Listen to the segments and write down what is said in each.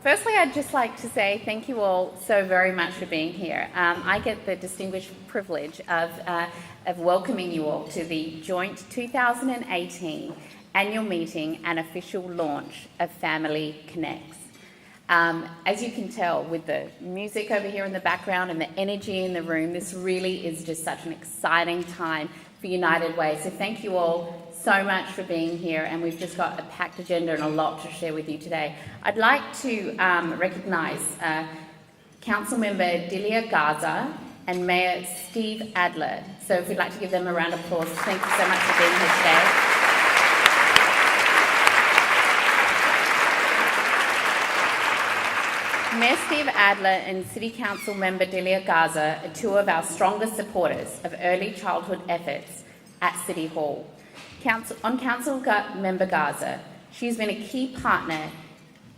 Firstly, I'd just like to say thank you all so very much for being here. I get the distinguished privilege of welcoming you all to the joint 2018 annual meeting and official launch of Family Connects. As you can tell with the music over here in the background and the energy in the room, this really is just such an exciting time for United Way. So thank you all so much for being here, and we've just got a packed agenda and a lot to share with you today. I'd like to recognise Council Member Delia Garza and Mayor Steve Adler. So if we'd like to give them a round of applause, thank you so much for being here today. Mayor Steve Adler and City Council Member Delia Garza are two of our strongest supporters of early childhood efforts at City Hall. Council Member Garza, she's been a key partner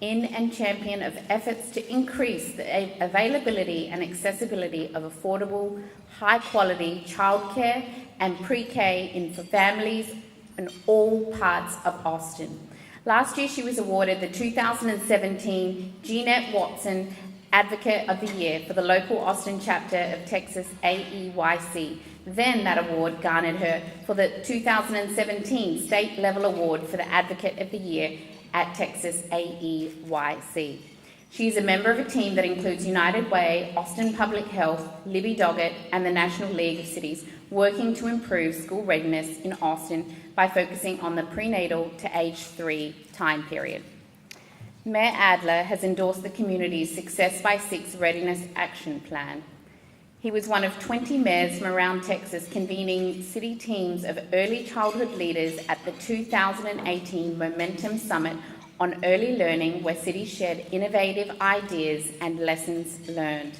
in and champion of efforts to increase the availability and accessibility of affordable, high-quality childcare and pre-K for families in all parts of Austin. Last year, she was awarded the 2017 Jeanette Watson Advocate of the Year for the local Austin chapter of Texas AEYC. Then that award garnered her for the 2017 State Level Award for the Advocate of the Year at Texas AEYC. She is a member of a team that includes United Way, Austin Public Health, Libby Doggett, and the National League of Cities, working to improve school readiness in Austin by focusing on the prenatal to age 3 time period. Mayor Adler has endorsed the community's Success by 6 Readiness Action Plan. He was one of 20 mayors from around Texas convening city teams of early childhood leaders at the 2018 Momentum Summit on Early Learning, where cities shared innovative ideas and lessons learned.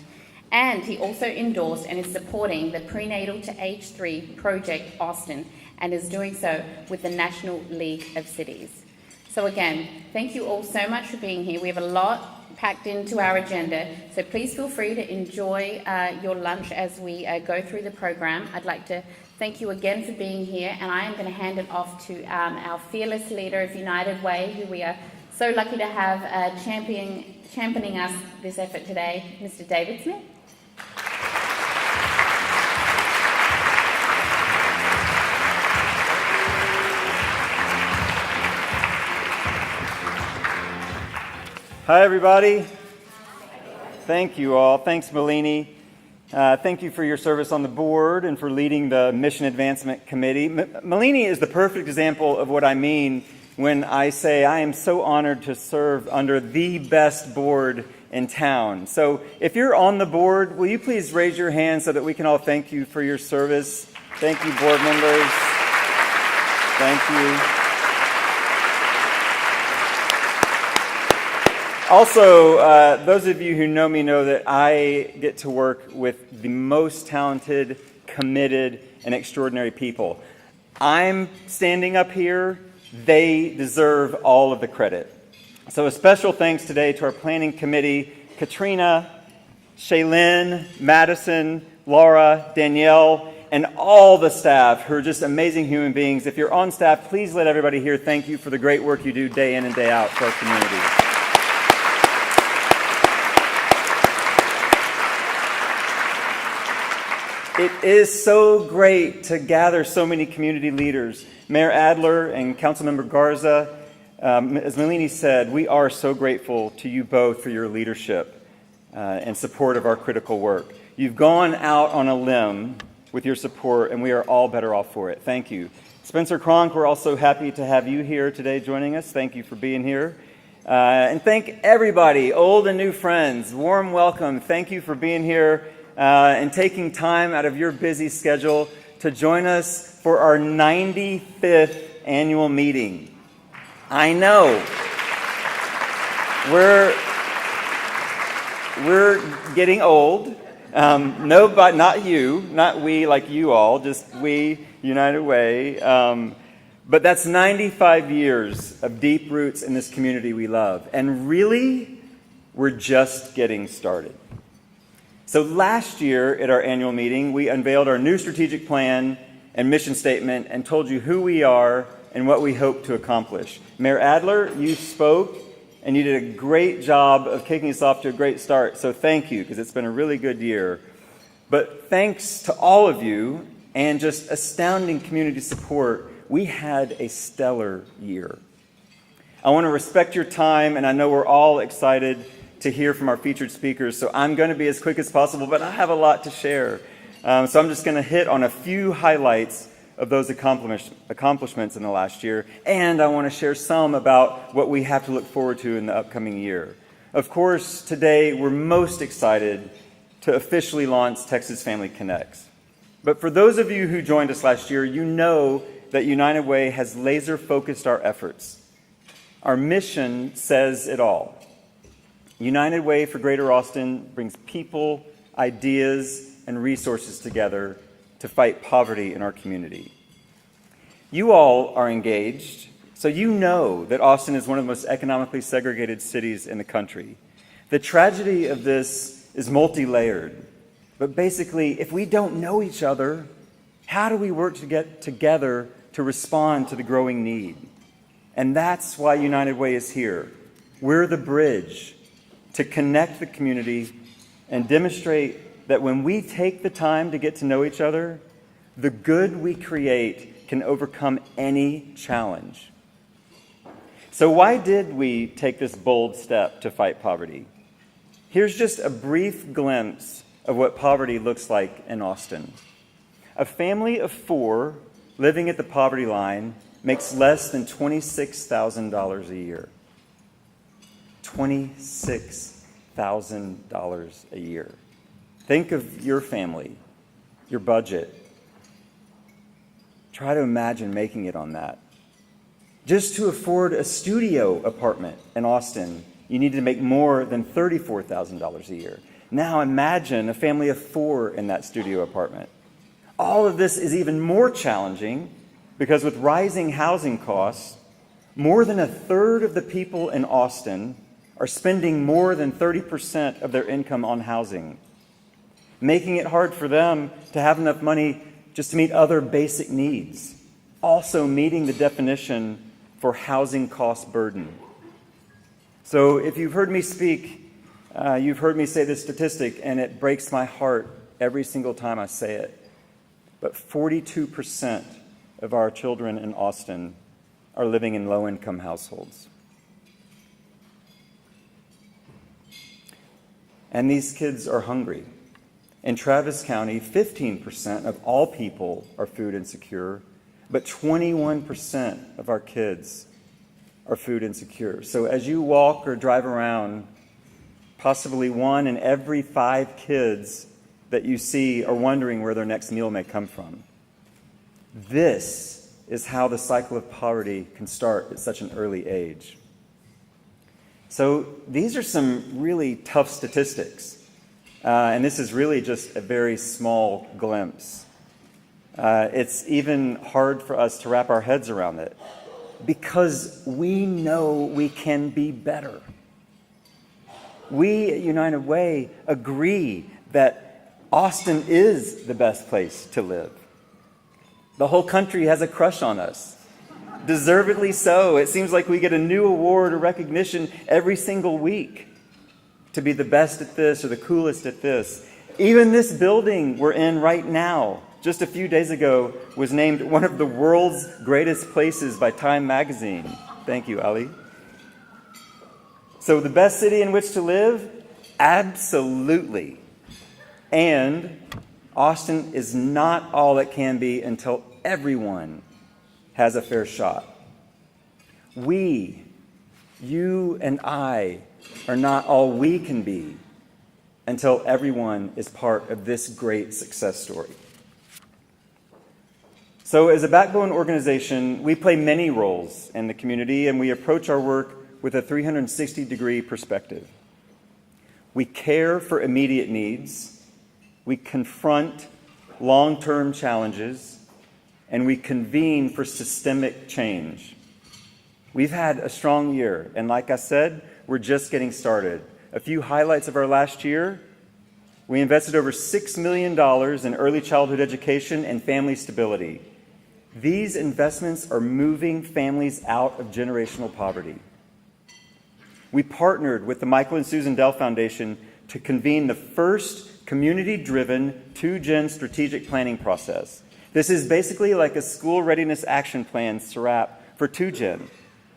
And he also endorsed and is supporting the Prenatal to Age 3 Project Austin, and is doing so with the National League of Cities. So again, thank you all so much for being here. We have a lot packed into our agenda, so please feel free to enjoy your lunch as we go through the program. I'd like to thank you again for being here, and I am going to hand it off to our fearless leader of United Way, who we are so lucky to have championing us this effort today, Mr. David Smith. Hi, everybody. Thank you all. Thanks, Melanie. Thank you for your service on the board and for leading the Mission Advancement Committee. Melanie is the perfect example of what I mean when I say I am so honored to serve under the best board in town. So if you're on the board, will you please raise your hand so that we can all thank you for your service? Thank you, board members. Thank you. Also, those of you who know me know that I get to work with the most talented, committed, and extraordinary people. I'm standing up here. They deserve all of the credit. So a special thanks today to our planning committee, Katrina, Shaylin, Madison, Laura, Danielle, and all the staff who are just amazing human beings. If you're on staff, please let everybody here thank you for the great work you do day in and day out for our community. It is so great to gather so many community leaders. Mayor Adler and Councilmember Garza, as Melanie said, we are so grateful to you both for your leadership and support of our critical work. You've gone out on a limb with your support, and we are all better off for it. Thank you. Spencer Cronk, we're also happy to have you here today joining us. Thank you for being here. And thank everybody, old and new friends. Warm welcome. Thank you for being here and taking time out of your busy schedule to join us for our 95th annual meeting. I know. We're getting old. No, but not you, not we like you all, just we, United Way. But that's 95 years of deep roots in this community we love. And really, we're just getting started. So last year at our annual meeting, we unveiled our new strategic plan and mission statement and told you who we are and what we hope to accomplish. Mayor Adler, you spoke and you did a great job of kicking us off to a great start. So thank you, because it's been a really good year. But thanks to all of you and just astounding community support, we had a stellar year. I want to respect your time, and I know we're all excited to hear from our featured speakers, so I'm going to be as quick as possible, but I have a lot to share. So I'm just going to hit on a few highlights of those accomplishments in the last year, and I want to share some about what we have to look forward to in the upcoming year. Of course, today we're most excited to officially launch Texas Family Connects. But for those of you who joined us last year, you know that United Way has laser-focused our efforts. Our mission says it all. United Way for Greater Austin brings people, ideas, and resources together to fight poverty in our community. You all are engaged, so you know that Austin is one of the most economically segregated cities in the country. The tragedy of this is multi-layered, but basically, if we don't know each other, how do we work to get together to respond to the growing need? And that's why United Way is here. We're the bridge to connect the community and demonstrate that when we take the time to get to know each other, the good we create can overcome any challenge. So why did we take this bold step to fight poverty? Here's just a brief glimpse of what poverty looks like in Austin. A family of 4 living at the poverty line makes less than $26,000 a year. $26,000 a year. Think of your family, your budget. Try to imagine making it on that. Just to afford a studio apartment in Austin, you need to make more than $34,000 a year. Now imagine a family of 4 in that studio apartment. All of this is even more challenging because with rising housing costs, more than 1/3 of the people in Austin are spending more than 30% of their income on housing, making it hard for them to have enough money just to meet other basic needs, also meeting the definition for housing cost burden. So if you've heard me speak, you've heard me say this statistic, and it breaks my heart every single time I say it. But 42% of our children in Austin are living in low-income households. And these kids are hungry. In Travis County, 15% of all people are food insecure, but 21% of our kids are food insecure. So as you walk or drive around, possibly 1 in every 5 kids that you see are wondering where their next meal may come from. This is how the cycle of poverty can start at such an early age. So these are some really tough statistics. And this is really just a very small glimpse. It's even hard for us to wrap our heads around it because we know we can be better. We at United Way agree that Austin is the best place to live. The whole country has a crush on us. Deservedly so. It seems like we get a new award or recognition every single week to be the best at this or the coolest at this. Even this building we're in right now, just a few days ago, was named one of the world's greatest places by Time magazine. Thank you, Ali. So the best city in which to live? Absolutely. And Austin is not all it can be until everyone has a fair shot. We, you and I, are not all we can be until everyone is part of this great success story. So as a backbone organization, we play many roles in the community, and we approach our work with a 360-degree perspective. We care for immediate needs, we confront long-term challenges, and we convene for systemic change. We've had a strong year, and like I said, we're just getting started. A few highlights of our last year: we invested over $6 million in early childhood education and family stability. These investments are moving families out of generational poverty. we partnered with the Michael and Susan Dell Foundation to convene the first community-driven 2-gen strategic planning process. This is basically like a school readiness action plan, SRAP, for 2-gen,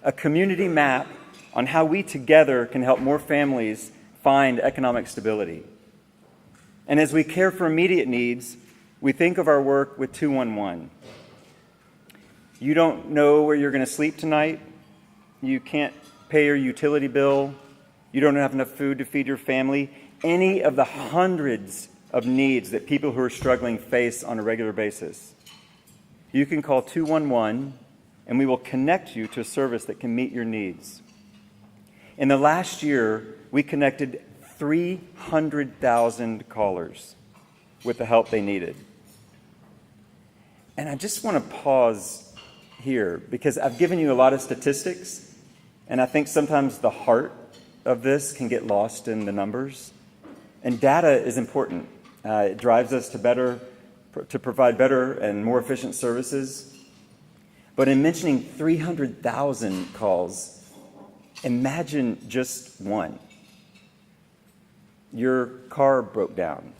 a community map on how we together can help more families find economic stability. And as we care for immediate needs, we think of our work with 211. You don't know where you're going to sleep tonight. You can't pay your utility bill. You don't have enough food to feed your family. Any of the hundreds of needs that people who are struggling face on a regular basis. You can call 211 and we will connect you to a service that can meet your needs. In the last year, we connected 300,000 callers with the help they needed. And I just want to pause here because I've given you a lot of statistics, and I think sometimes the heart of this can get lost in the numbers. And data is important. It drives us to provide better and more efficient services. But in mentioning 300,000 calls, imagine just one. Your car broke down,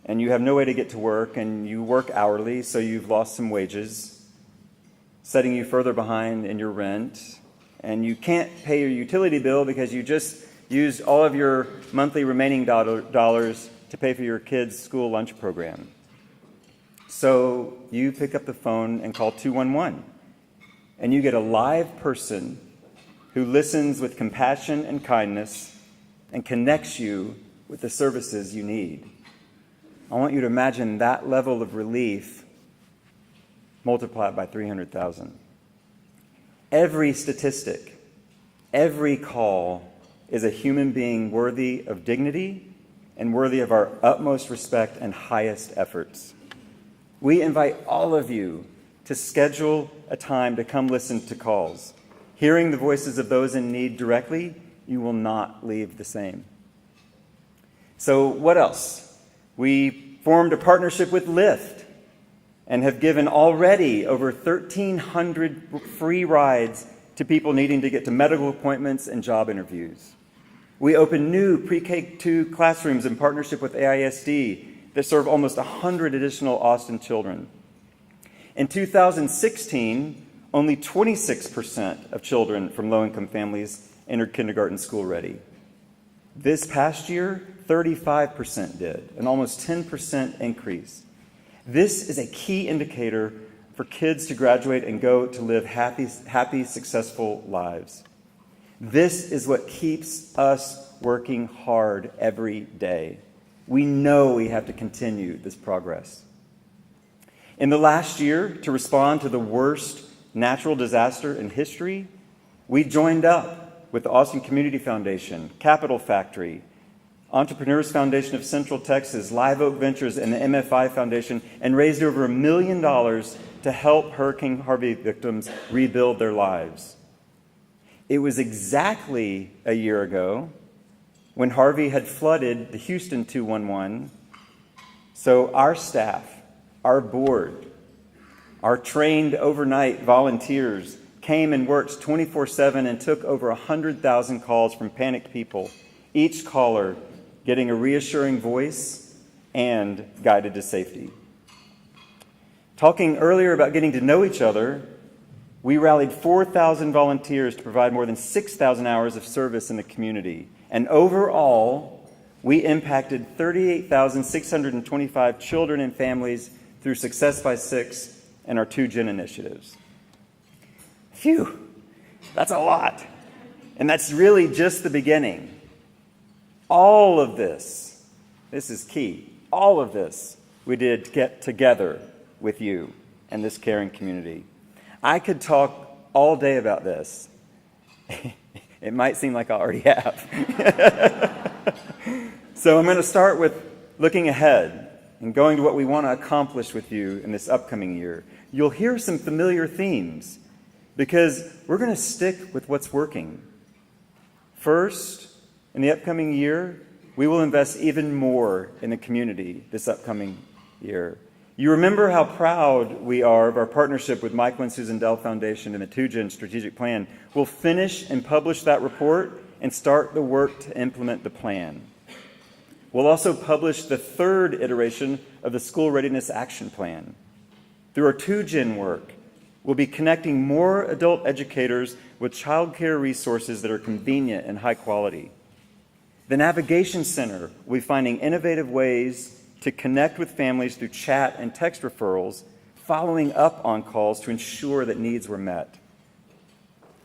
and you have no way to get to work, and you work hourly, so you've lost some wages, setting you further behind in your rent, and you can't pay your utility bill because you just used all of your monthly remaining dollars to pay for your kids' school lunch program. So you pick up the phone and call 211, and you get a live person who listens with compassion and kindness and connects you with the services you need. I want you to imagine that level of relief multiplied by 300,000. Every statistic, every call is a human being worthy of dignity and worthy of our utmost respect and highest efforts. We invite all of you to schedule a time to come listen to calls. Hearing the voices of those in need directly, you will not leave the same. So what else? We formed a partnership with Lyft and have given already over 1,300 free rides to people needing to get to medical appointments and job interviews. We opened new pre-K-2 classrooms in partnership with AISD that serve almost 100 additional Austin children. In 2016, only 26% of children from low-income families entered kindergarten school ready. This past year, 35% did, an almost 10% increase. This is a key indicator for kids to graduate and go to live happy, successful lives. This is what keeps us working hard every day. We know we have to continue this progress. In the last year, to respond to the worst natural disaster in history, we joined up with the Austin Community Foundation, Capital Factory, Entrepreneurs Foundation of Central Texas, Live Oak Ventures, and the MFI Foundation, and raised over $1 million to help Hurricane Harvey victims rebuild their lives. It was exactly a year ago when Harvey had flooded the Houston 211. So our staff, our board, our trained overnight volunteers came and worked 24/7 and took over 100,000 calls from panicked people, each caller getting a reassuring voice and guided to safety. Talking earlier about getting to know each other, we rallied 4,000 volunteers to provide more than 6,000 hours of service in the community. And overall, we impacted 38,625 children and families through Success by 6 and our 2Gen initiatives. Phew, that's a lot. And that's really just the beginning. All of this is key, all of this we did to get together with you and this caring community. I could talk all day about this. It might seem like I already have. So I'm going to start with looking ahead and going to what we want to accomplish with you in this upcoming year. You'll hear some familiar themes because we're going to stick with what's working. First, in the upcoming year, we will invest even more in the community this upcoming year. You remember how proud we are of our partnership with Michael and Susan Dell Foundation and the 2Gen Strategic Plan. We'll finish and publish that report and start the work to implement the plan. We'll also publish the third iteration of the School Readiness Action Plan. Through our 2-Gen work, we'll be connecting more adult educators with childcare resources that are convenient and high quality. The Navigation Center will be finding innovative ways to connect with families through chat and text referrals, following up on calls to ensure that needs were met.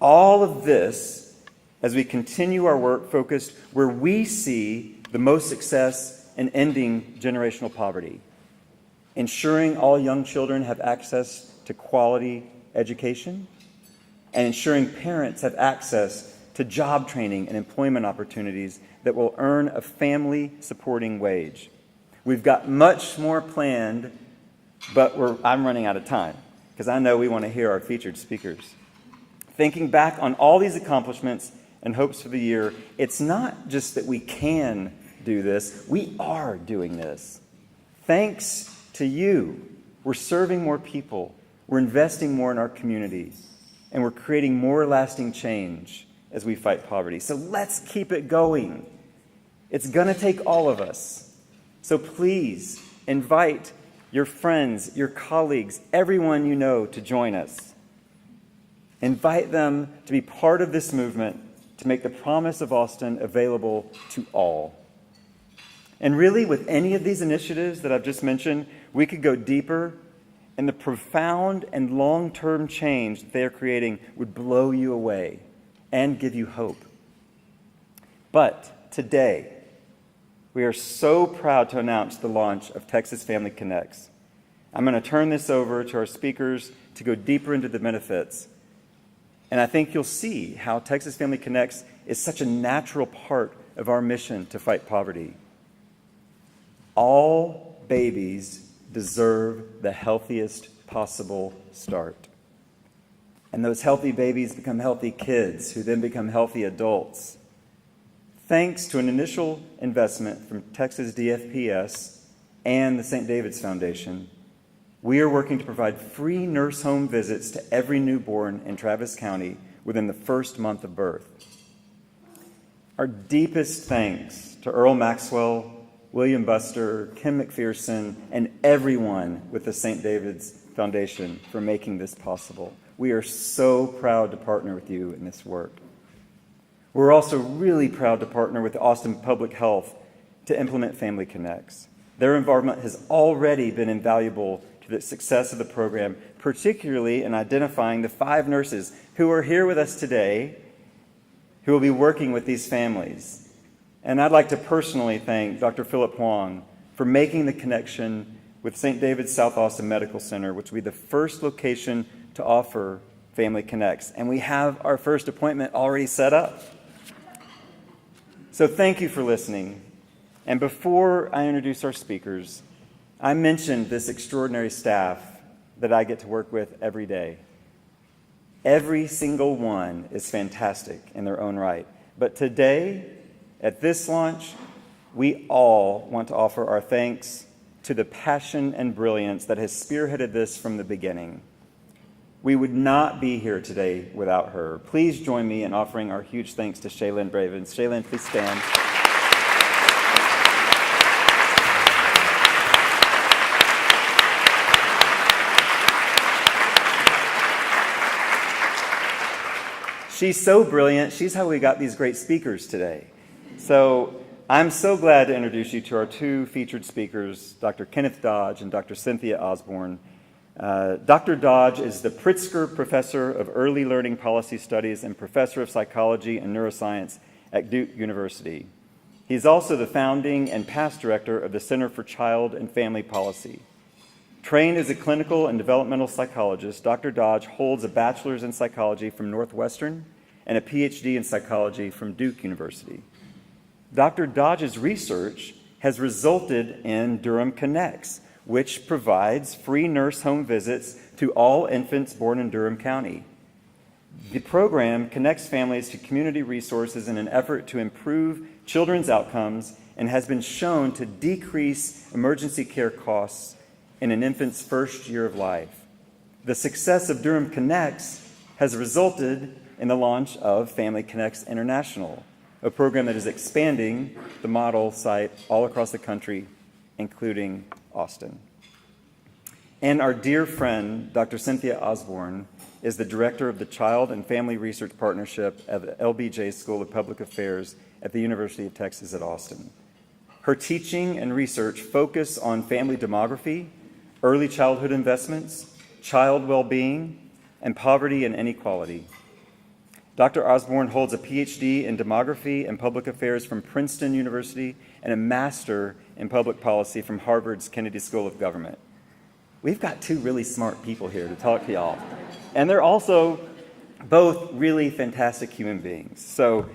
All of this as we continue our work focused where we see the most success in ending generational poverty, ensuring all young children have access to quality education, and ensuring parents have access to job training and employment opportunities that will earn a family-supporting wage. We've got much more planned, but I'm running out of time because I know we want to hear our featured speakers. Thinking back on all these accomplishments and hopes for the year, it's not just that we can do this, we are doing this. Thanks to you, we're serving more people, we're investing more in our community, and we're creating more lasting change as we fight poverty. So let's keep it going. It's going to take all of us. So please invite your friends, your colleagues, everyone you know to join us. Invite them to be part of this movement to make the promise of Austin available to all. And really, with any of these initiatives that I've just mentioned, we could go deeper, and the profound and long-term change that they are creating would blow you away and give you hope. But today, we are so proud to announce the launch of Texas Family Connects. I'm going to turn this over to our speakers to go deeper into the benefits. And I think you'll see how Texas Family Connects is such a natural part of our mission to fight poverty. All babies deserve the healthiest possible start. And those healthy babies become healthy kids, who then become healthy adults. Thanks to an initial investment from Texas DFPS and the St. David's Foundation, we are working to provide free nurse home visits to every newborn in Travis County within the first month of birth. Our deepest thanks to Earl Maxwell, William Buster, Kim McPherson, and everyone with the St. David's Foundation for making this possible. We are so proud to partner with you in this work. We're also really proud to partner with Austin Public Health to implement Family Connects. Their involvement has already been invaluable to the success of the program, particularly in identifying the 5 nurses who are here with us today who will be working with these families. And I'd like to personally thank Dr. Philip Huang for making the connection with St. David's South Austin Medical Center, which will be the first location to offer Family Connects. And we have our first appointment already set up. So thank you for listening. And before I introduce our speakers, I mentioned this extraordinary staff that I get to work with every day. Every single one is fantastic in their own right. But today, at this launch, we all want to offer our thanks to the passion and brilliance that has spearheaded this from the beginning. We would not be here today without her. Please join me in offering our huge thanks to Shaylin Bravens. Shaylin, please stand. She's so brilliant. She's how we got these great speakers today. So I'm so glad to introduce you to our 2 featured speakers, Dr. Kenneth Dodge and Dr. Cynthia Osborne. Dr. Dodge is the Pritzker Professor of Early Learning Policy Studies and Professor of Psychology and Neuroscience at Duke University. He's also the founding and past director of the Center for Child and Family Policy. Trained as a clinical and developmental psychologist, Dr. Dodge holds a bachelor's in psychology from Northwestern and a PhD in psychology from Duke University. Dr. Dodge's research has resulted in Durham Connects, which provides free nurse home visits to all infants born in Durham County. The program connects families to community resources in an effort to improve children's outcomes and has been shown to decrease emergency care costs in an infant's first year of life. The success of Durham Connects has resulted in the launch of Family Connects International, a program that is expanding the model site all across the country, including Austin. And our dear friend, Dr. Cynthia Osborne, is the director of the Child and Family Research Partnership at the LBJ School of Public Affairs at the University of Texas at Austin. Her teaching and research focus on family demography, early childhood investments, child well-being, and poverty and inequality. Dr. Osborne holds a PhD in demography and public affairs from Princeton University and a master in public policy from Harvard's Kennedy School of Government. We've got two really smart people here to talk to y'all. And they're also both really fantastic human beings. So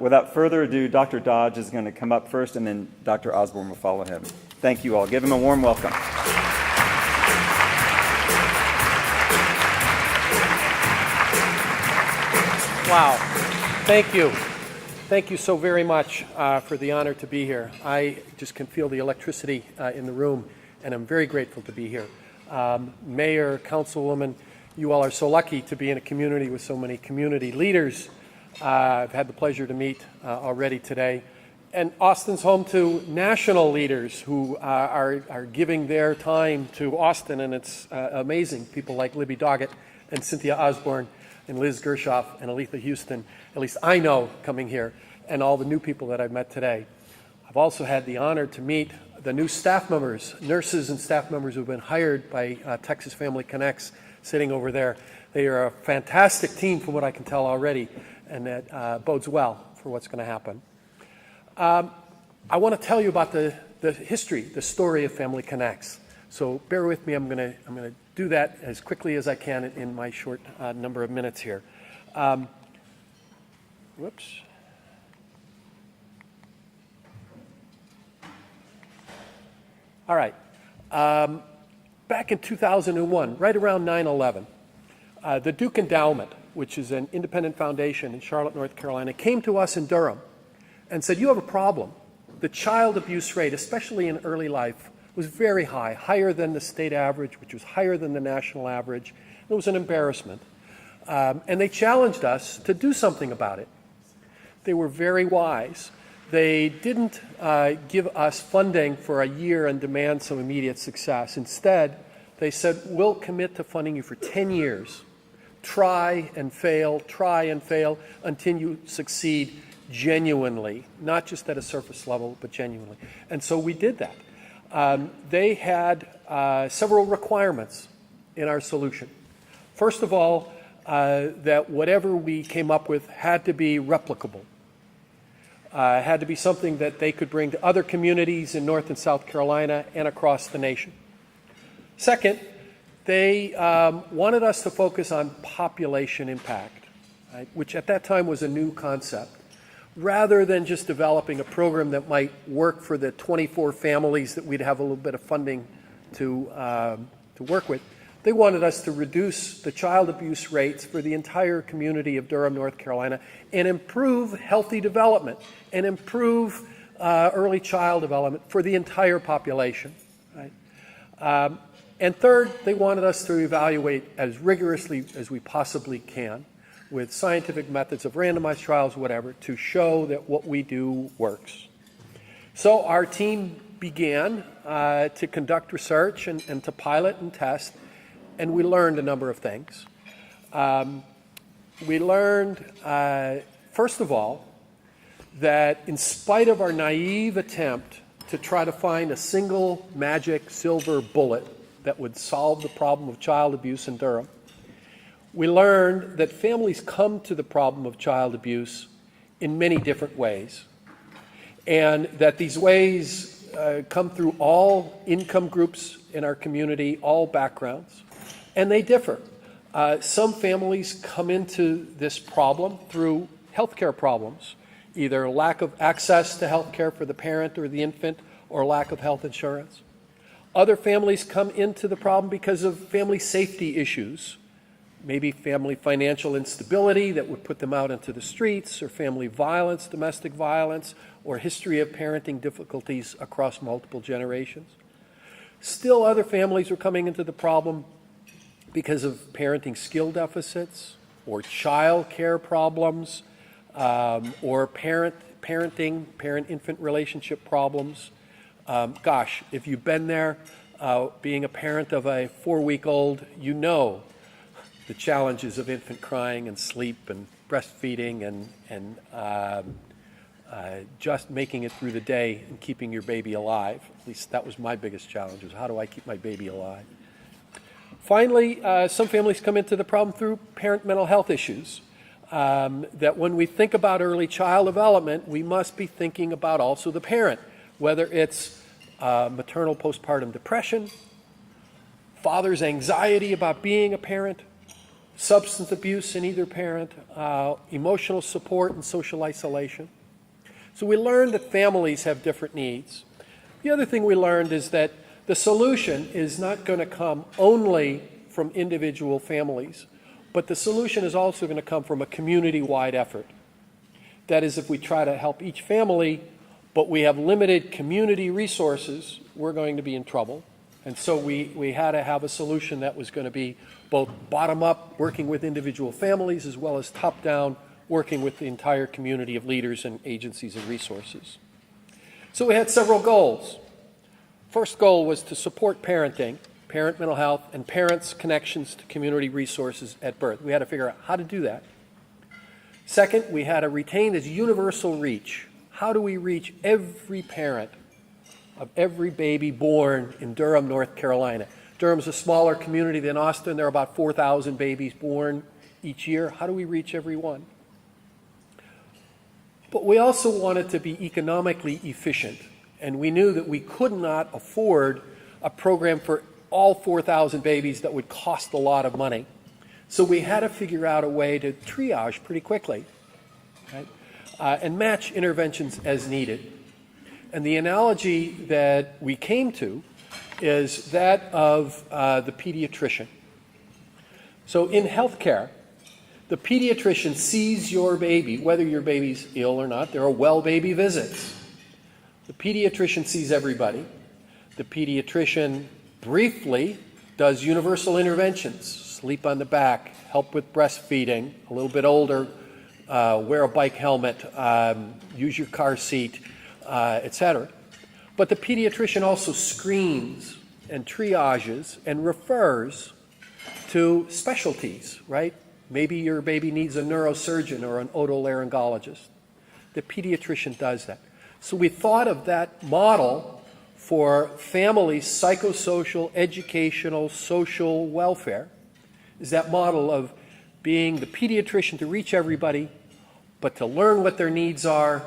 without further ado, Dr. Dodge is going to come up first, and then Dr. Osborne will follow him. Thank you all. Give him a warm welcome. Wow. Thank you. Thank you so very much for the honor to be here. I just can feel the electricity in the room, and I'm very grateful to be here. Mayor, Councilwoman, you all are so lucky to be in a community with so many community leaders. I've had the pleasure to meet already today. And Austin's home to national leaders who are giving their time to Austin, and it's amazing. People like Libby Doggett and Cynthia Osborne and Liz Gershoff and Aletha Houston, at least I know coming here, and all the new people that I've met today. I've also had the honor to meet the new staff members, nurses and staff members who've been hired by Texas Family Connects sitting over there. They are a fantastic team from what I can tell already, and that bodes well for what's going to happen. I want to tell you about the history, the story of Family Connects. So bear with me, I'm going to do that as quickly as I can in my short number of minutes here. Whoops. All right. Back in 2001, right around 9/11, the Duke Endowment, which is an independent foundation in Charlotte, North Carolina, came to us in Durham and said, you have a problem. The child abuse rate, especially in early life, was very high, higher than the state average, which was higher than the national average. It was an embarrassment. And they challenged us to do something about it. They were very wise. They didn't give us funding for a year and demand some immediate success. Instead, they said, we'll commit to funding you for 10 years. Try and fail until you succeed genuinely, not just at a surface level, but genuinely. And so we did that. They had several requirements in our solution. First of all, that whatever we came up with had to be replicable. Had to be something that they could bring to other communities in North and South Carolina and across the nation. Second, they wanted us to focus on population impact, right, which at that time was a new concept. Rather than just developing a program that might work for the 24 families that we'd have a little bit of funding to work with, they wanted us to reduce the child abuse rates for the entire community of Durham, North Carolina, and improve healthy development and improve early child development for the entire population. Right? And third, they wanted us to evaluate as rigorously as we possibly can with scientific methods of randomized trials, whatever, to show that what we do works. So our team began to conduct research and to pilot and test, and we learned a number of things. We learned, first of all, that in spite of our naive attempt to try to find a single magic silver bullet that would solve the problem of child abuse in Durham, we learned that families come to the problem of child abuse in many different ways, and that these ways come through all income groups in our community, all backgrounds, and they differ. Some families come into this problem through healthcare problems, either lack of access to healthcare for the parent or the infant, or lack of health insurance. Other families come into the problem because of family safety issues, maybe family financial instability that would put them out into the streets, or family violence, domestic violence, or history of parenting difficulties across multiple generations. Still, other families are coming into the problem because of parenting skill deficits or child care problems, or parent-infant relationship problems. Gosh, if you've been there, being a parent of a 4-week-old, you know the challenges of infant crying and sleep and breastfeeding and just making it through the day and keeping your baby alive. At least that was my biggest challenge, was how do I keep my baby alive? Finally, some families come into the problem through parent mental health issues. That when we think about early child development, we must be thinking about also the parent, whether it's maternal postpartum depression, father's anxiety about being a parent, substance abuse in either parent, emotional support and social isolation. So we learned that families have different needs. The other thing we learned is that the solution is not going to come only from individual families, but the solution is also going to come from a community-wide effort. That is, if we try to help each family, but we have limited community resources, we're going to be in trouble. And so we had to have a solution that was going to be both bottom-up, working with individual families, as well as top-down, working with the entire community of leaders and agencies and resources. So we had several goals. First goal was to support parenting, parent mental health, and parents' connections to community resources at birth. We had to figure out how to do that. Second, we had to retain this universal reach. How do we reach every parent of every baby born in Durham, North Carolina? Durham's a smaller community than Austin. There are about 4,000 babies born each year. How do we reach every one? But we also wanted to be economically efficient, and we knew that we could not afford a program for all 4,000 babies that would cost a lot of money. So we had to figure out a way to triage pretty quickly, right? And match interventions as needed. And the analogy that we came to is that of the pediatrician. So in healthcare, the pediatrician sees your baby, whether your baby's ill or not. There are well baby visits. The pediatrician sees everybody. The pediatrician briefly does universal interventions, sleep on the back, help with breastfeeding, a little bit older, wear a bike helmet, use your car seat, etc. But the pediatrician also screens and triages and refers to specialties, right? Maybe your baby needs a neurosurgeon or an otolaryngologist. The pediatrician does that. So we thought of that model for family psychosocial, educational, social welfare is that model of being the pediatrician to reach everybody, but to learn what their needs are,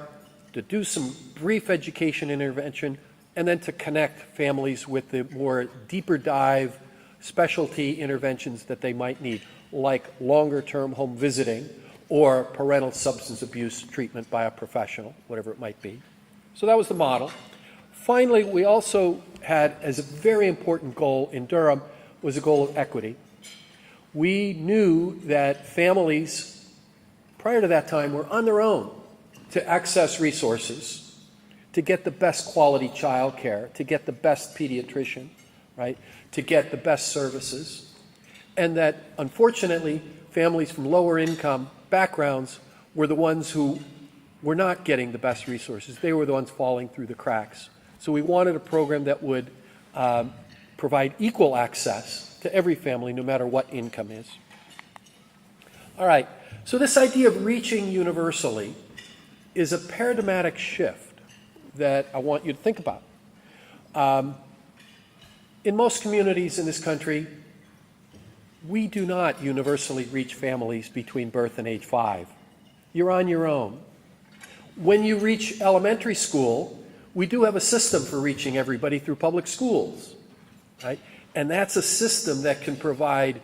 to do some brief education intervention, and then to connect families with the more deeper dive specialty interventions that they might need, like longer-term home visiting or parental substance abuse treatment by a professional, whatever it might be. So that was the model. Finally, we also had, as a very important goal in Durham, was a goal of equity. We knew that families, prior to that time, were on their own to access resources, to get the best quality child care, to get the best pediatrician, right, to get the best services, and that, unfortunately, families from lower income backgrounds were the ones who were not getting the best resources. They were the ones falling through the cracks. So we wanted a program that would provide equal access to every family, no matter what income is. All right, so this idea of reaching universally is a paradigmatic shift that I want you to think about. In most communities in this country, we do not universally reach families between birth and age 5. You're on your own. When you reach elementary school, we do have a system for reaching everybody through public schools, right? And that's a system that can provide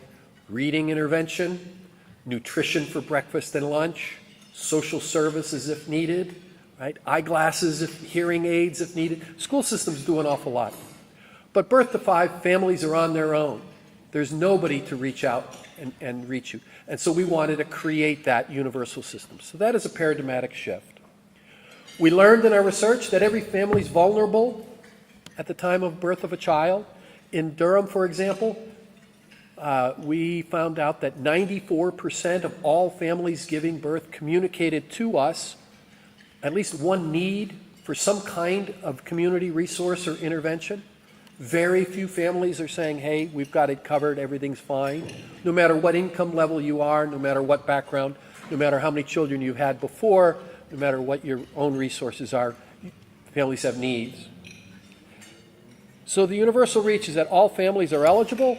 reading intervention, nutrition for breakfast and lunch, social services if needed, right? Eyeglasses, hearing aids if needed. School systems do an awful lot. But birth to 5, families are on their own. There's nobody to reach out and reach you. And so we wanted to create that universal system. So that is a paradigmatic shift. We learned in our research that every family is vulnerable at the time of birth of a child. In Durham, for example, we found out that 94% of all families giving birth communicated to us at least one need for some kind of community resource or intervention. Very few families are saying, hey, we've got it covered, everything's fine. No matter what income level you are, no matter what background, no matter how many children you've had before, no matter what your own resources are, families have needs. So the universal reach is that all families are eligible,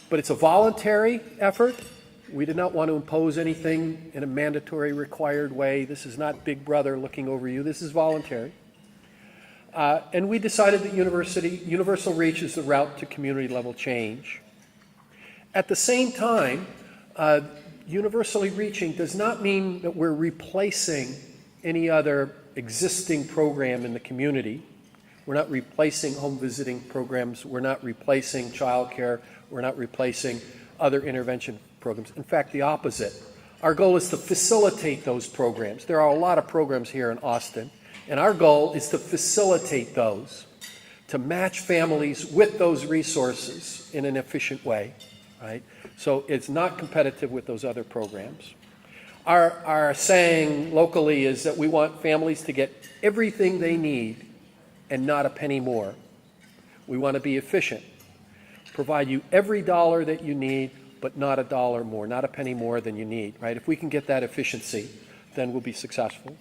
but it's a voluntary effort. We did not want to impose anything in a mandatory, required way. This is not Big Brother looking over you. This is voluntary. And we decided that universal reach is the route to community-level change. At the same time, universally reaching does not mean that we're replacing any other existing program in the community. We're not replacing home visiting programs. We're not replacing childcare. We're not replacing other intervention programs. In fact, the opposite. Our goal is to facilitate those programs. There are a lot of programs here in Austin, and our goal is to facilitate those, to match families with those resources in an efficient way, right? So it's not competitive with those other programs. Our saying locally is that we want families to get everything they need and not a penny more. We want to be efficient, provide you every dollar that you need, but not a dollar more, not a penny more than you need, right? If we can get that efficiency, then we'll be successful.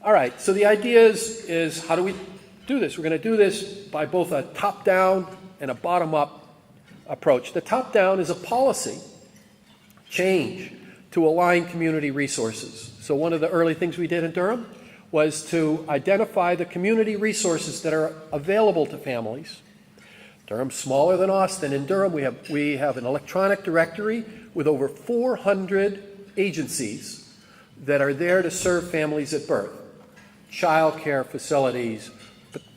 All right, so the idea is how do we do this? We're going to do this by both a top-down and a bottom-up approach. The top-down is a policy change to align community resources. So one of the early things we did in Durham was to identify the community resources that are available to families. Durham's smaller than Austin. In Durham, we have an electronic directory with over 400 agencies that are there to serve families at birth. Child care facilities,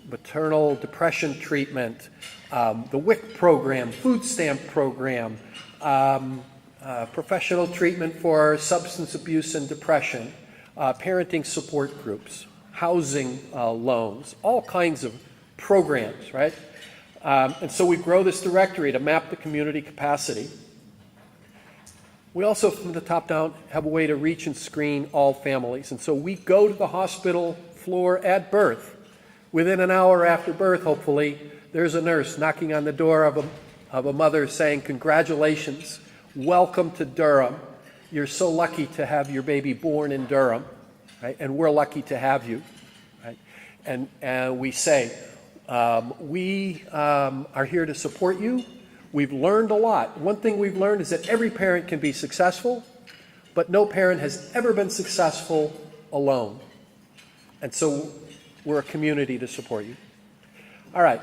maternal depression treatment, the WIC program, food stamp program, professional treatment for substance abuse and depression, parenting support groups, housing loans, all kinds of programs, right? And so we grow this directory to map the community capacity. We also, from the top down, have a way to reach and screen all families. And so we go to the hospital floor at birth. Within an hour after birth, hopefully, there's a nurse knocking on the door of a mother saying, congratulations, welcome to Durham. You're so lucky to have your baby born in Durham, right? And we're lucky to have you, right? And we say, we are here to support you. We've learned a lot. One thing we've learned is that every parent can be successful, but no parent has ever been successful alone. And so we're a community to support you. All right.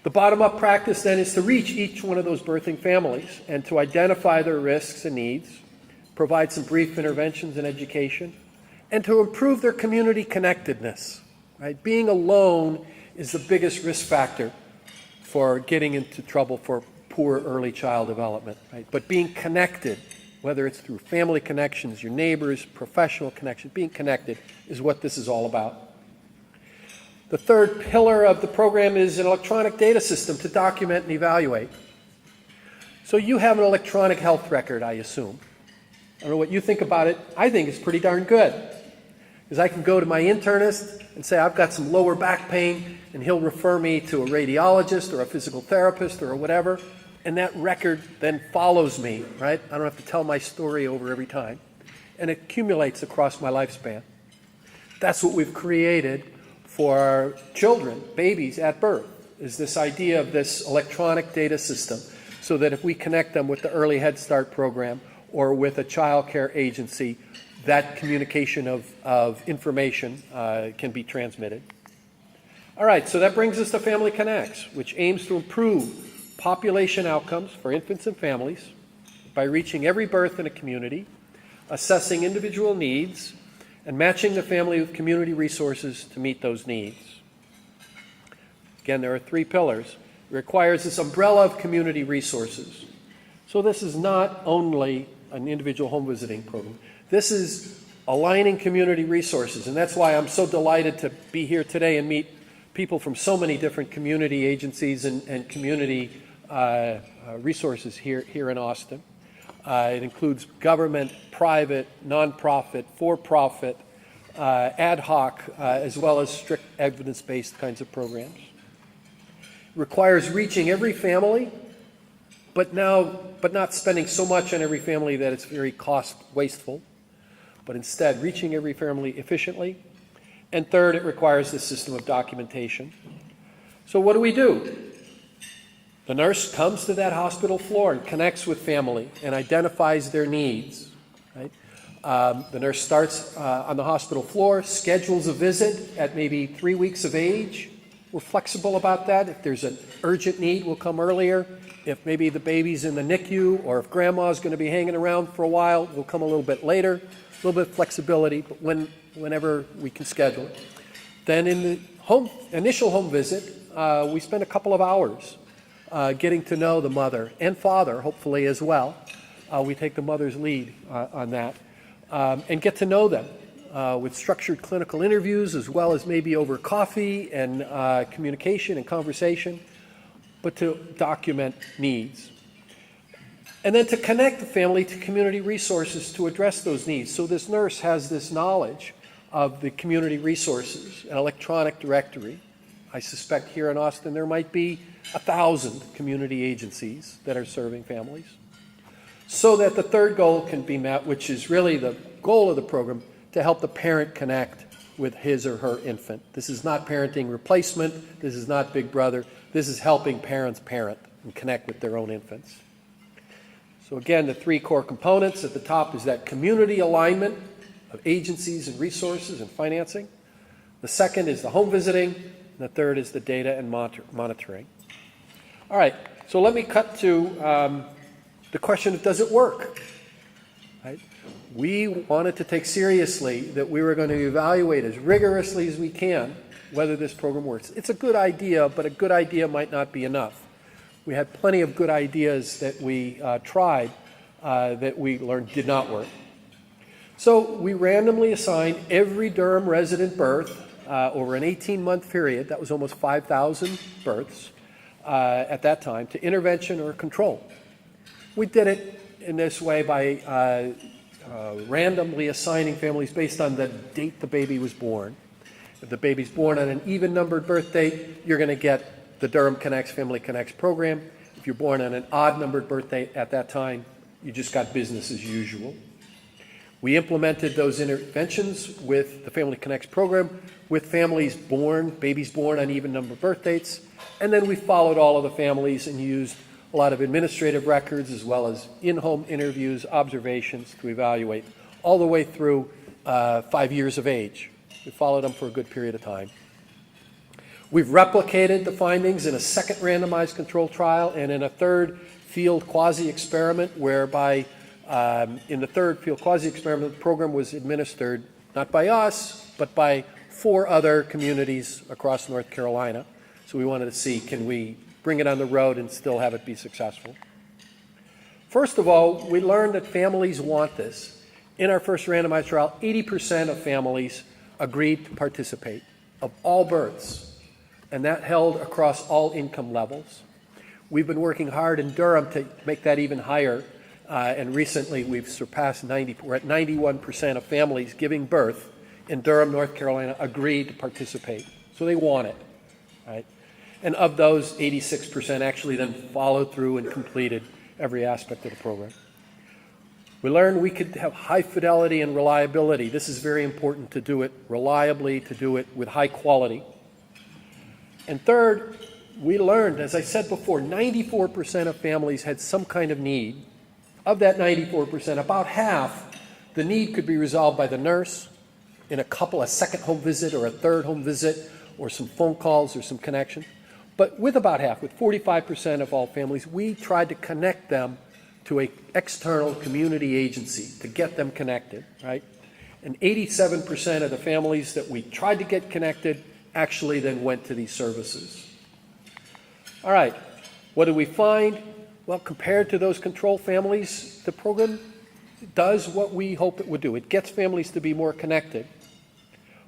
The bottom-up practice then is to reach each one of those birthing families and to identify their risks and needs, provide some brief interventions and education, and to improve their community connectedness. Right? Being alone is the biggest risk factor for getting into trouble for poor early child development. Right? But being connected, whether it's through family connections, your neighbors, professional connections, being connected is what this is all about. The third pillar of the program is an electronic data system to document and evaluate. So you have an electronic health record, I assume. I don't know what you think about it. I think it's pretty darn good. Because I can go to my internist and say, I've got some lower back pain, and he'll refer me to a radiologist or a physical therapist or whatever, and that record then follows me, right? I don't have to tell my story over every time. And it accumulates across my lifespan. That's what we've created for children, babies at birth, is this idea of this electronic data system, so that if we connect them with the Early Head Start program or with a child care agency, that communication of information can be transmitted. All right, so that brings us to Family Connects, which aims to improve population outcomes for infants and families by reaching every birth in a community, assessing individual needs, and matching the family with community resources to meet those needs. Again, there are three pillars. It requires this umbrella of community resources. So this is not only an individual home visiting program. This is aligning community resources, and that's why I'm so delighted to be here today and meet people from so many different community agencies and community resources here in Austin. It includes government, private, nonprofit, for-profit, ad hoc, as well as strict evidence-based kinds of programs. It requires reaching every family, but not spending so much on every family that it's very cost wasteful, but instead reaching every family efficiently. And third, it requires the system of documentation. So what do? The nurse comes to that hospital floor and connects with family and identifies their needs. Right? The nurse starts on the hospital floor, schedules a visit at maybe 3 weeks of age. We're flexible about that. If there's an urgent need, we'll come earlier. If maybe the baby's in the NICU or if grandma's going to be hanging around for a while, we'll come a little bit later. A little bit of flexibility, but whenever we can schedule it. Then in the initial home visit, we spend a couple of hours getting to know the mother and father, hopefully as well. We take the mother's lead on that and get to know them with structured clinical interviews as well as maybe over coffee and communication and conversation, but to document needs. And then to connect the family to community resources to address those needs. So this nurse has this knowledge of the community resources, an electronic directory. I suspect here in Austin there might be 1,000 community agencies that are serving families. So that the third goal can be met, which is really the goal of the program, to help the parent connect with his or her infant. This is not parenting replacement. This is not Big Brother. This is helping parents parent and connect with their own infants. So again, the three core components. At the top is that community alignment of agencies and resources and financing. The second is the home visiting. And the third is the data and monitoring. All right, so let me cut to the question of does it work? Right? We wanted to take seriously that we were going to evaluate as rigorously as we can whether this program works. It's a good idea, but a good idea might not be enough. We had plenty of good ideas that we tried that we learned did not work. So we randomly assigned every Durham resident birth over an 18-month period, that was almost 5,000 births at that time, to intervention or control. We did it in this way by randomly assigning families based on the date the baby was born. If the baby's born on an even-numbered birth date, you're going to get the Durham Connects Family Connects program. If you're born on an odd-numbered birth date at that time, you just got business as usual. We implemented those interventions with the Family Connects program with families born, babies born on even-numbered birth dates, and then we followed all of the families and used a lot of administrative records as well as in-home interviews, observations to evaluate all the way through 5 years of age. We followed them for a good period of time. We've replicated the findings in a second randomized control trial and in a third field quasi-experiment whereby in the third field quasi-experiment the program was administered not by us but by 4 other communities across North Carolina. So we wanted to see, can we bring it on the road and still have it be successful? First of all, we learned that families want this. In our first randomized trial, 80% of families agreed to participate of all births. And that held across all income levels. We've been working hard in Durham to make that even higher, and recently we've surpassed we're at 91% of families giving birth in Durham, North Carolina, agreed to participate. So they want it, right? And of those, 86% actually then followed through and completed every aspect of the program. We learned we could have high fidelity and reliability. This is very important, to do it reliably, to do it with high quality. And third, we learned, as I said before, 94% of families had some kind of need. Of that 94%, about half, the need could be resolved by the nurse in a second home visit or a third home visit or some phone calls or some connection. But with about half, with 45% of all families, we tried to connect them to an external community agency to get them connected, right? And 87% of the families that we tried to get connected actually then went to these services. All right, what did we find? Well, compared to those control families, the program does what we hope it would do. It gets families to be more connected.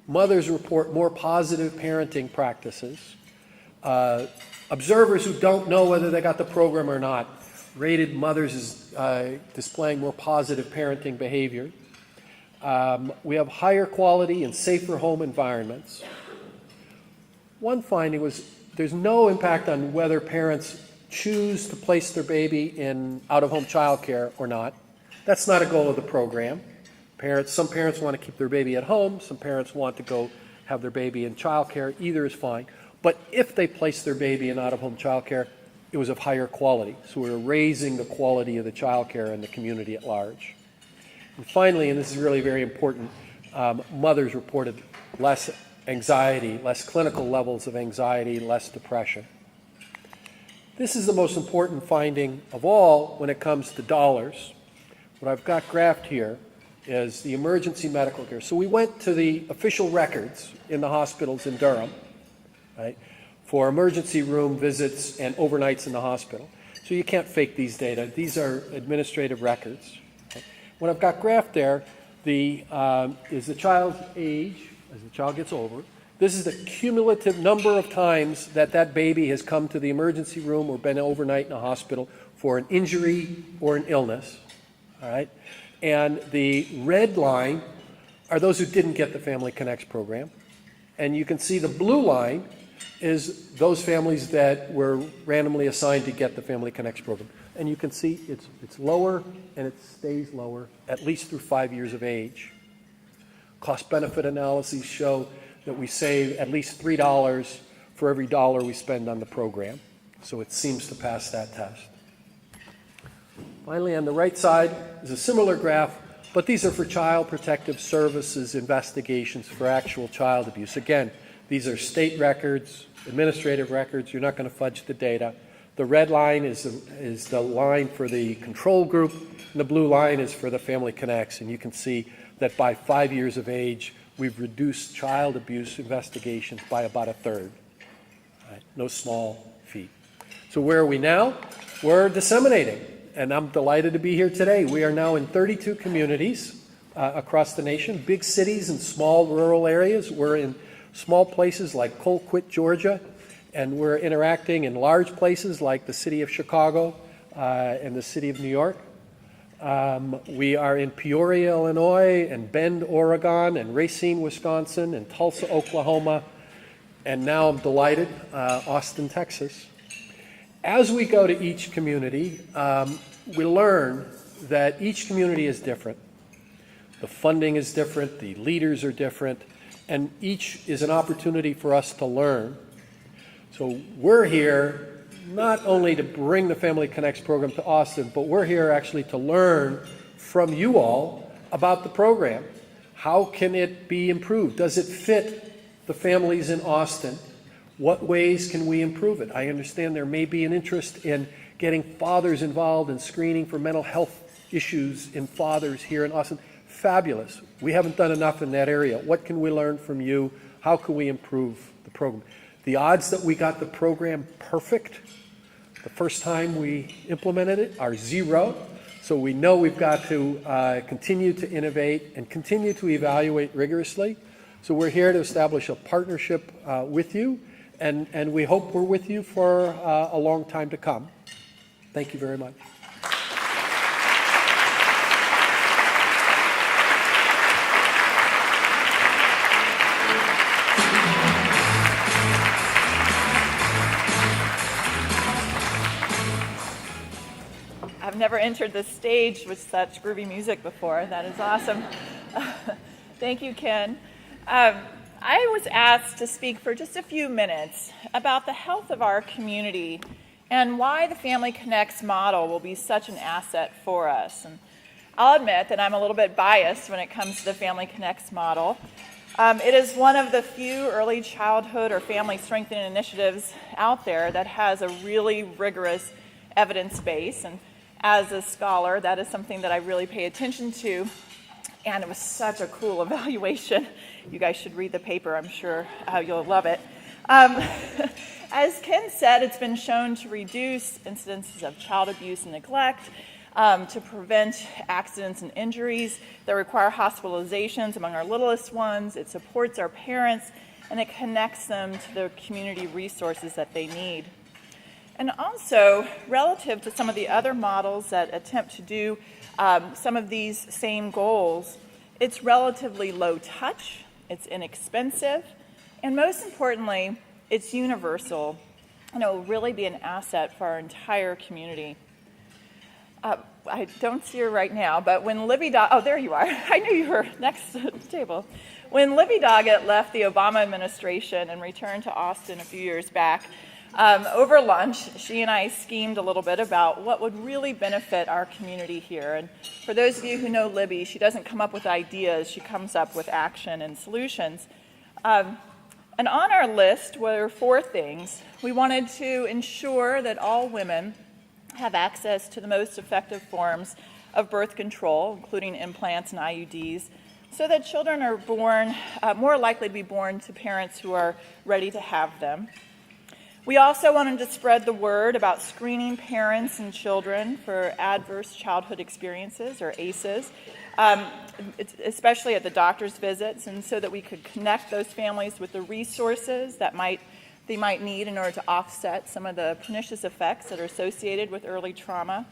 Mothers report more positive parenting practices. Observers who don't know whether they got the program or not rated mothers as displaying more positive parenting behavior. We have higher quality and safer home environments. One finding was there's no impact on whether parents choose to place their baby in out-of-home childcare or not. That's not a goal of the program. Some parents want to keep their baby at home. Some parents want to go have their baby in childcare. Either is fine. But if they place their baby in out-of-home childcare, it was of higher quality. So we were raising the quality of the childcare in the community at large. And finally, and this is really very important, mothers reported less anxiety, less clinical levels of anxiety, less depression. This is the most important finding of all when it comes to dollars. What I've got graphed here is the emergency medical care. So we went to the official records in the hospitals in Durham, right, for emergency room visits and overnights in the hospital. So you can't fake these data. These are administrative records. Okay. What I've got graphed there is the child's age as the child gets older. This is the cumulative number of times that that baby has come to the emergency room or been overnight in a hospital for an injury or an illness. All right? And the red line are those who didn't get the Family Connects program. And you can see the blue line is those families that were randomly assigned to get the Family Connects program. And you can see it's lower and it stays lower at least through 5 years of age. Cost-benefit analyses show that we save at least $3 for every dollar we spend on the program. So it seems to pass that test. Finally, on the right side is a similar graph, but these are for Child Protective Services investigations for actual child abuse. Again, these are state records, administrative records. You're not going to fudge the data. The red line is the line for the control group, and the blue line is for the Family Connects. And you can see that by 5 years of age, we've reduced child abuse investigations by about a third. Right? No small feat. So where are we now? We're disseminating, and I'm delighted to be here today. We are now in 32 communities across the nation, big cities and small rural areas. We're in small places like Colquitt, Georgia, and we're interacting in large places like the city of Chicago and the city of New York. We are in Peoria, Illinois, and Bend, Oregon, and Racine, Wisconsin, and Tulsa, Oklahoma, and now I'm delighted, Austin, Texas. As we go to each community, we learn that each community is different. The funding is different, the leaders are different, and each is an opportunity for us to learn. So we're here not only to bring the Family Connects program to Austin, but we're here actually to learn from you all about the program. How can it be improved? Does it fit the families in Austin? What ways can we improve it? I understand there may be an interest in getting fathers involved in screening for mental health issues in fathers here in Austin. Fabulous. We haven't done enough in that area. What can we learn from you? How can we improve the program? The odds that we got the program perfect the first time we implemented it are 0. So we know we've got to continue to innovate and continue to evaluate rigorously. So we're here to establish a partnership with you, and we hope we're with you for a long time to come. Thank you very much. I've never entered this stage with such groovy music before. That is awesome. Thank you, Ken. I was asked to speak for just a few minutes about the health of our community and why the Family Connects model will be such an asset for us. And I'll admit that I'm a little bit biased when it comes to the Family Connects model. It is one of the few early childhood or family strengthening initiatives out there that has a really rigorous evidence base. And as a scholar, that is something that I really pay attention to. And it was such a cool evaluation. You guys should read the paper. I'm sure you'll love it. As Ken said, it's been shown to reduce incidences of child abuse and neglect, to prevent accidents and injuries that require hospitalizations among our littlest ones. It supports our parents and it connects them to the community resources that they need. And also, relative to some of the other models that attempt to do some of these same goals, it's relatively low touch, it's inexpensive, and most importantly, it's universal, and it will really be an asset for our entire community. I don't see her right now, but when Libby Doggett, oh, there you are. I knew you were next to the table. When Libby Doggett left the Obama administration and returned to Austin a few years back, over lunch, she and I schemed a little bit about what would really benefit our community here. And for those of you who know Libby, she doesn't come up with ideas, she comes up with action and solutions. And on our list were 4 things. We wanted to ensure that all women have access to the most effective forms of birth control, including implants and IUDs, so that children are born, more likely to be born to parents who are ready to have them. We also wanted to spread the word about screening parents and children for adverse childhood experiences, or ACEs, especially at the doctor's visits, and so that we could connect those families with the resources that they might need in order to offset some of the pernicious effects that are associated with early trauma.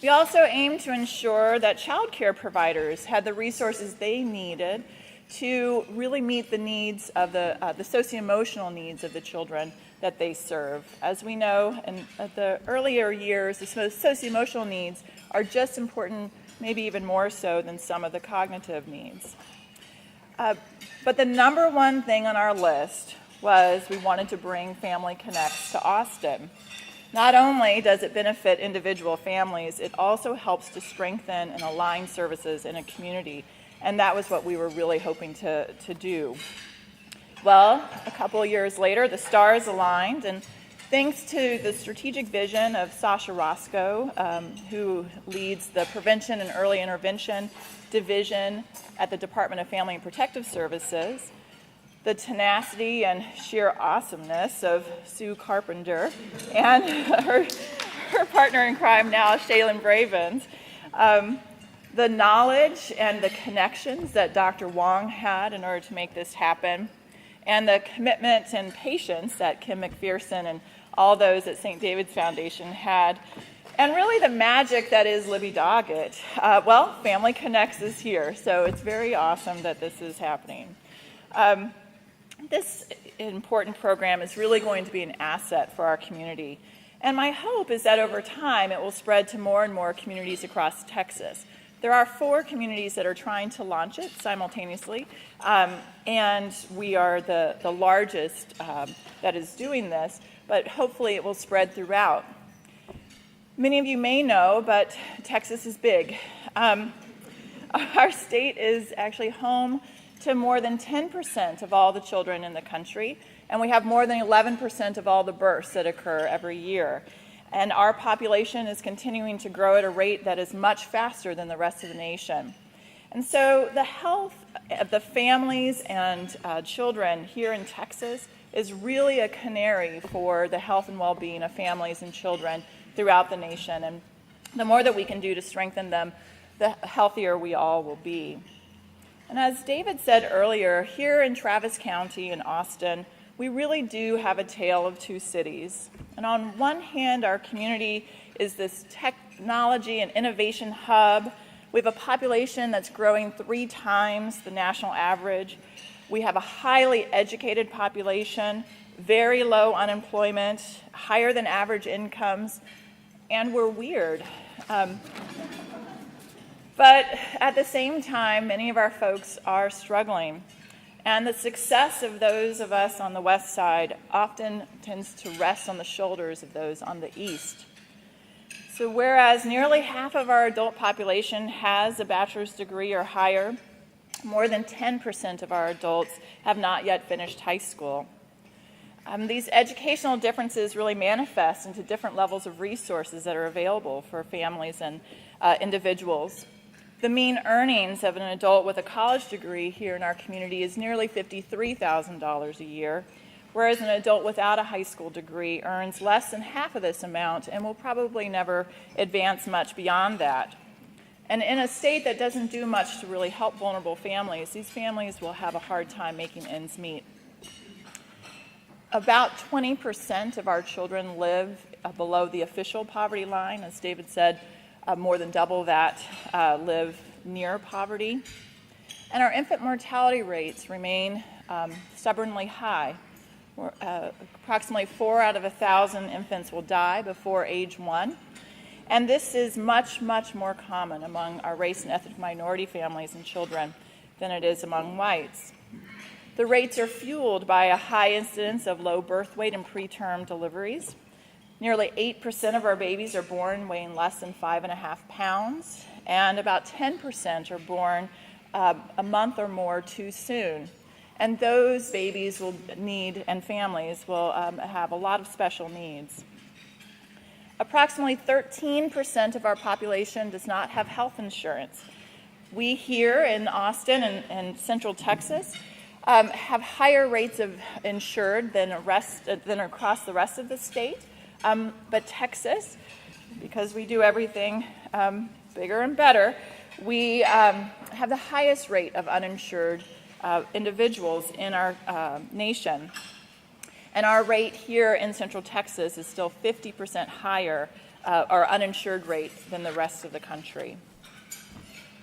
We also aim to ensure that child care providers had the resources they needed to really meet the needs of the socio-emotional needs of the children that they serve. As we know, in the earlier years, the socio-emotional needs are just important, maybe even more so than some of the cognitive needs. But the number one thing on our list was we wanted to bring Family Connects to Austin. Not only does it benefit individual families, it also helps to strengthen and align services in a community, and that was what we were really hoping to do. Well, a couple of years later, the stars aligned, and thanks to the strategic vision of Sasha Roscoe, who leads the Prevention and Early Intervention Division at the Department of Family and Protective Services, the tenacity and sheer awesomeness of Sue Carpenter and her partner in crime now, Shaylin Bravens, the knowledge and the connections that Dr. Wong had in order to make this happen, and the commitment and patience that Kim McPherson and all those at St. David's Foundation had, and really the magic that is Libby Doggett. Well, Family Connects is here, so it's very awesome that this is happening. This important program is really going to be an asset for our community. And my hope is that over time it will spread to more and more communities across Texas. There are 4 communities that are trying to launch it simultaneously, and we are the largest that is doing this, but hopefully it will spread throughout. Many of you may know, but Texas is big. Our state is actually home to more than 10% of all the children in the country, and we have more than 11% of all the births that occur every year. And our population is continuing to grow at a rate that is much faster than the rest of the nation. And so the health of the families and children here in Texas is really a canary for the health and well-being of families and children throughout the nation. And the more that we can do to strengthen them, the healthier we all will be. And as David said earlier, here in Travis County in Austin, we really do have a tale of 2 cities. And on one hand, our community is this technology and innovation hub. We have a population that's growing 3 times the national average. We have a highly educated population, very low unemployment, higher than average incomes, and we're weird. But at the same time, many of our folks are struggling. And the success of those of us on the west side often tends to rest on the shoulders of those on the east. So whereas nearly half of our adult population has a bachelor's degree or higher, more than 10% of our adults have not yet finished high school. These educational differences really manifest into different levels of resources that are available for families and individuals. The mean earnings of an adult with a college degree here in our community is nearly $53,000 a year, whereas an adult without a high school degree earns less than half of this amount and will probably never advance much beyond that. And in a state that doesn't do much to really help vulnerable families, these families will have a hard time making ends meet. About 20% of our children live below the official poverty line. As David said, more than double that live near poverty. And our infant mortality rates remain stubbornly high. Approximately 4 out of 1,000 infants will die before age 1. And this is much, much more common among our race and ethnic minority families and children than it is among whites. The rates are fueled by a high incidence of low birth weight and preterm deliveries. Nearly 8% of our babies are born weighing less than 5.5 pounds, and about 10% are born a month or more too soon. And those babies will need, and families will have a lot of special needs. Approximately 13% of our population does not have health insurance. We here in Austin and Central Texas have higher rates of insured than across the rest of the state. But Texas, because we do everything bigger and better, we have the highest rate of uninsured individuals in our nation. And our rate here in Central Texas is still 50% higher, our uninsured rate, than the rest of the country.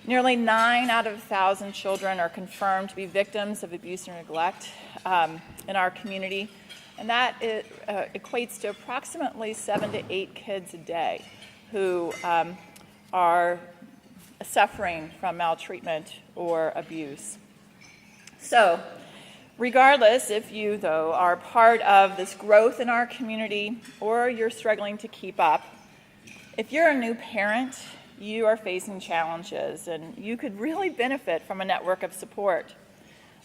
Nearly 9 out of 1,000 children are confirmed to be victims of abuse and neglect in our community. And that equates to approximately 7 to 8 kids a day who are suffering from maltreatment or abuse. So, regardless if you, though, are part of this growth in our community or you're struggling to keep up, if you're a new parent, you are facing challenges and you could really benefit from a network of support.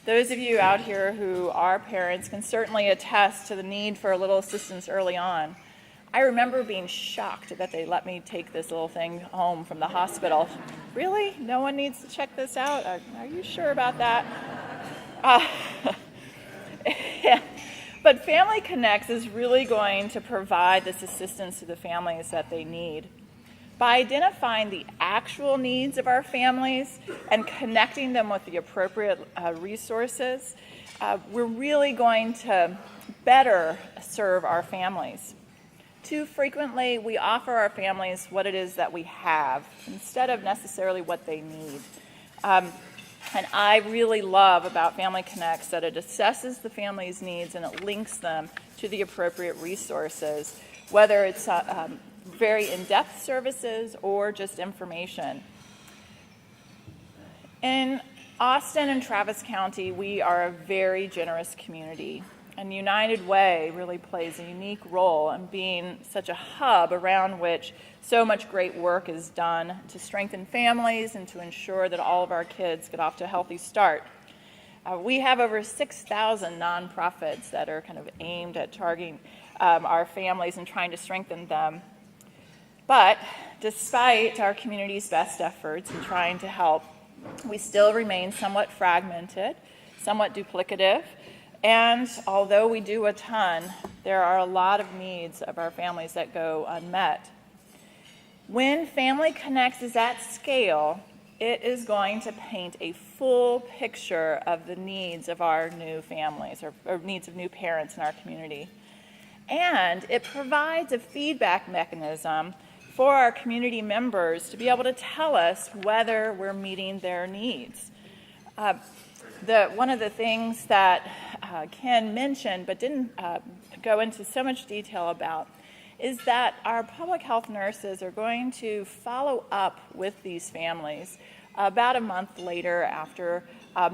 Those of you out here who are parents can certainly attest to the need for a little assistance early on. I remember being shocked that they let me take this little thing home from the hospital. Really? No one needs to check this out? Are you sure about that? Yeah. But Family Connects is really going to provide this assistance to the families that they need. By identifying the actual needs of our families and connecting them with the appropriate resources, we're really going to better serve our families. Too frequently, we offer our families what it is that we have instead of necessarily what they need. And I really love about Family Connects that it assesses the family's needs and it links them to the appropriate resources, whether it's very in-depth services or just information. In Austin and Travis County, we are a very generous community, and United Way really plays a unique role in being such a hub around which so much great work is done to strengthen families and to ensure that all of our kids get off to a healthy start. We have over 6,000 nonprofits that are kind of aimed at targeting our families and trying to strengthen them. But despite our community's best efforts in trying to help, we still remain somewhat fragmented, somewhat duplicative, and although we do a ton, there are a lot of needs of our families that go unmet. When Family Connects is at scale, it is going to paint a full picture of the needs of our new families or needs of new parents in our community. And it provides a feedback mechanism for our community members to be able to tell us whether we're meeting their needs. One of the things that Ken mentioned but didn't go into so much detail about is that our public health nurses are going to follow up with these families about a month later after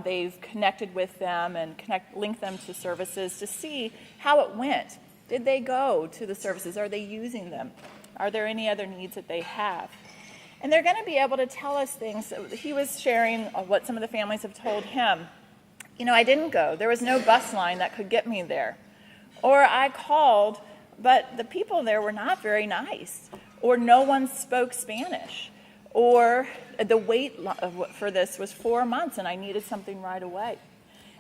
they've connected with them and linked them to services to see how it went. Did they go to the services? Are they using them? Are there any other needs that they have? And they're going to be able to tell us things. He was sharing what some of the families have told him. You know, I didn't go. There was no bus line that could get me there. Or I called, but the people there were not very nice. Or no one spoke Spanish. Or the wait for this was 4 months and I needed something right away.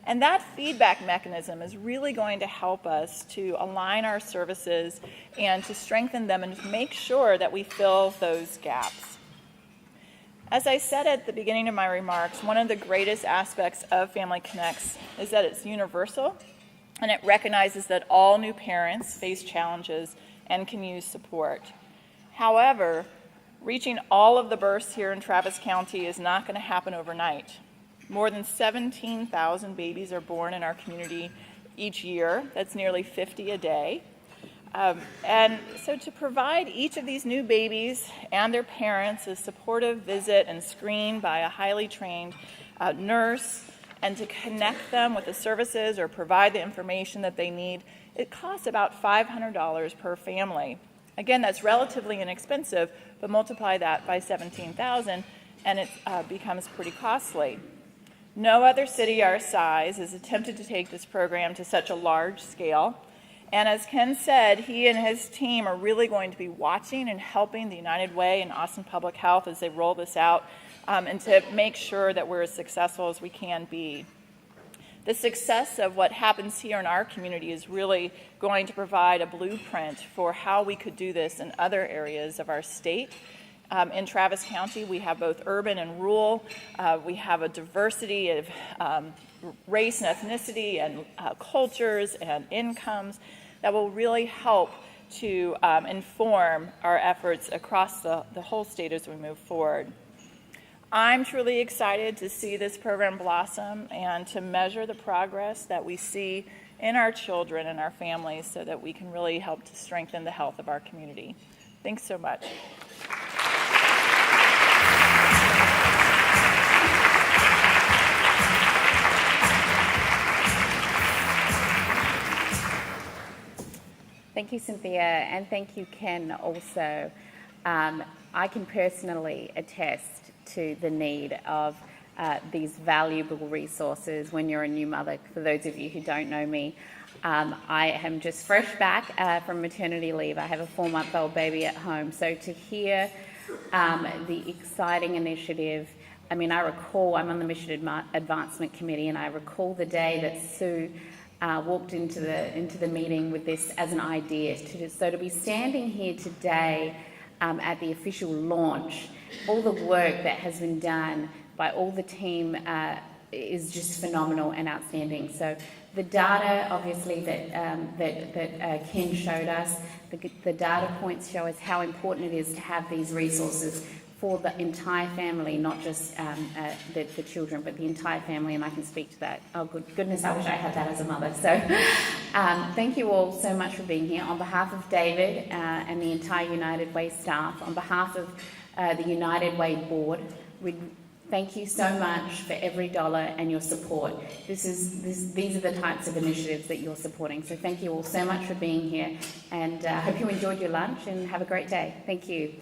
And that feedback mechanism is really going to help us to align our services and to strengthen them and to make sure that we fill those gaps. As I said at the beginning of my remarks, one of the greatest aspects of Family Connects is that it's universal, and it recognizes that all new parents face challenges and can use support. However, reaching all of the births here in Travis County is not going to happen overnight. More than 17,000 babies are born in our community each year. That's nearly 50 a day. And so to provide each of these new babies and their parents a supportive visit and screen by a highly trained nurse, and to connect them with the services or provide the information that they need, it costs about $500 per family. Again, that's relatively inexpensive, but multiply that by 17,000 and it becomes pretty costly. No other city our size has attempted to take this program to such a large scale. And as Ken said, he and his team are really going to be watching and helping the United Way and Austin Public Health as they roll this out, and to make sure that we're as successful as we can be. The success of what happens here in our community is really going to provide a blueprint for how we could do this in other areas of our state. In Travis County, we have both urban and rural. We have a diversity of race and ethnicity and cultures and incomes that will really help to inform our efforts across the whole state as we move forward. I'm truly excited to see this program blossom and to measure the progress that we see in our children and our families so that we can really help to strengthen the health of our community. Thanks so much. Thank you, Cynthia, and thank you, Ken, also. I can personally attest to the need of these valuable resources when you're a new mother. For those of you who don't know me, I am just fresh back from maternity leave. I have a 4-month-old baby at home. So to hear the exciting initiative, I mean, I recall, I'm on the Mission Advancement Committee, and I recall the day that Sue walked into the meeting with this as an idea. So to be standing here today at the official launch, all the work that has been done by all the team is just phenomenal and outstanding. So the data, obviously, that Ken showed us, the data points show us how important it is to have these resources for the entire family, not just the children, but the entire family, and I can speak to that. Oh, goodness, I wish I had that as a mother. So thank you all so much for being here. On behalf of David and the entire United Way staff, on behalf of the United Way board, we thank you so much for every dollar and your support. These are the types of initiatives that you're supporting. So thank you all so much for being here, and I hope you enjoyed your lunch and have a great day. Thank you.